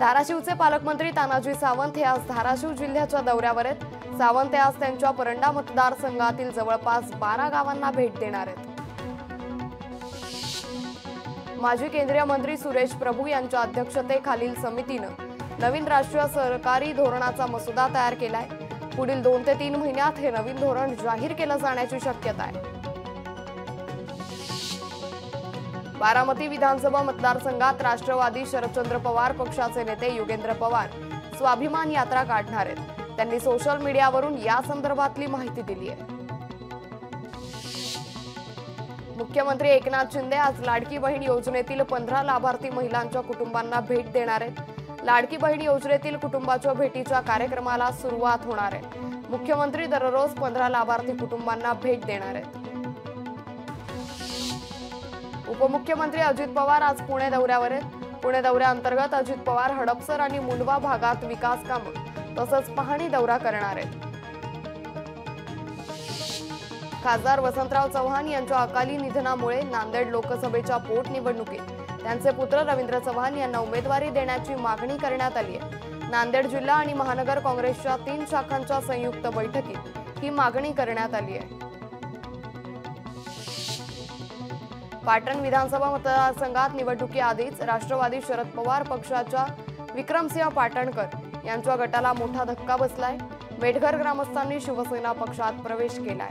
धाराशिवचे पालकमंत्री तानाजी सावंत हे आज धाराशिव जिल्ह्याच्या दौऱ्यावर आहेत। सावंत हे आज त्यांच्या परंडा मतदारसंघातील जवळपास 12 गावांना भेट देणार आहेत। माजी केंद्रीय मंत्री सुरेश प्रभू यांच्या अध्यक्षतेखालील समितीने नवीन राष्ट्रीय सरकारी धोरणाचा मसुदा तयार केलाय। पुढील 2 ते 3 महिन्यात हे नवीन धोरण जाहीर केले जाण्याची शक्यता आहे। बारामती विधानसभा मतदारसंघात राष्ट्रवादी शरदचंद्र पवार पक्षाचे नेते योगेंद्र पवार स्वाभिमान यात्रा काढणार आहेत। त्यांनी सोशल मीडियावरून या संदर्भातली माहिती दिली आहे। मुख्यमंत्री एकनाथ शिंदे आज लाडकी बहीण योजनेतील 15 लाभार्थी महिलांच्या कुटुंबांना भेट देणार आहेत। लाडकी बहीण योजनेतील कुटुंबाच्या भेटीच्या कार्यक्रमाला सुरुवात होणार आहे। मुख्यमंत्री दररोज 15 लाभार्थी कुटुंबांना भेट देणार आहेत। उपमुख्यमंत्री अजित पवार आज पुणे दौऱ्यावर आहेत। पुणे दौऱ्याअंतर्गत अजित पवार हडपसर आणि मुंडवा भागात विकास कामं तसंच पाहणी दौरा करणार आहेत। खासदार वसंतराव चव्हाण यांच्या अकाली निधनामुळे नांदेड लोकसभेच्या पोटनिवडणुकीत त्यांचे पुत्र रवींद्र चव्हाण यांना उमेदवारी देण्याची मागणी करण्यात आली आहे। नांदेड जिल्हा आणि महानगर काँग्रेसच्या 3 शाखांच्या संयुक्त बैठकीत ही मागणी करण्यात आली आहे। पाटण विधानसभा मतदारसंघात निवडणुकीआधीच राष्ट्रवादी शरद पवार पक्षाच्या विक्रमसिंह पाटणकर यांच्या गटाला मोठा धक्का बसलाय। मेटघर ग्रामस्थांनी शिवसेना पक्षात प्रवेश केलाय।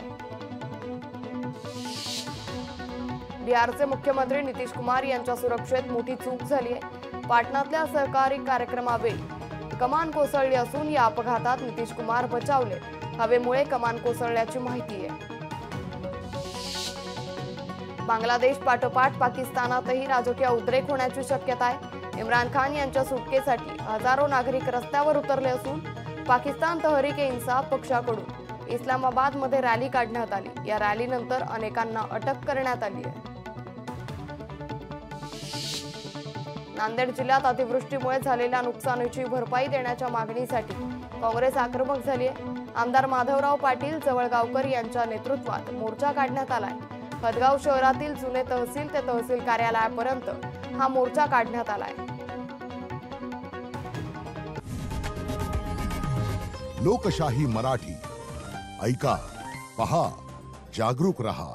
बिहारचे मुख्यमंत्री नितीश कुमार यांच्या सुरक्षेत मोठी चूक झाली आहे। पाटणातल्या सहकारी कार्यक्रमावेळी कमान कोसळली असून या अपघातात नितीश कुमार बचावले। हवेमुळे कमान कोसळल्याची माहिती आहे। बांगलादेश पाठोपाठ पाकिस्तानातही राजकीय उद्रेक होण्याची शक्यता आहे। इम्रान खान यांच्या सुटकेसाठी हजारो नागरिक रस्त्यावर उतरले असून पाकिस्तान तहरीक-ए-इन्साफ पक्षाकडून इस्लामाबादमध्ये रॅली काढण्यात आली। या रॅलीनंतर अनेकांना अटक करण्यात आली आहे। नांदेड जिल्ह्यात अतिवृष्टीमुळे झालेल्या नुकसानीची भरपाई देण्याच्या मागणीसाठी काँग्रेस आक्रमक झाली आहे। आमदार माधवराव पाटील जवळगावकर यांच्या नेतृत्वात मोर्चा काढण्यात आलाय। हदगाव शहरातील जुने तहसील ते तहसील कार्यालयापर्यंत हा मोर्चा काढण्यात आलाय। लोकशाही मराठी ऐका, पहा, जागरूक रहा।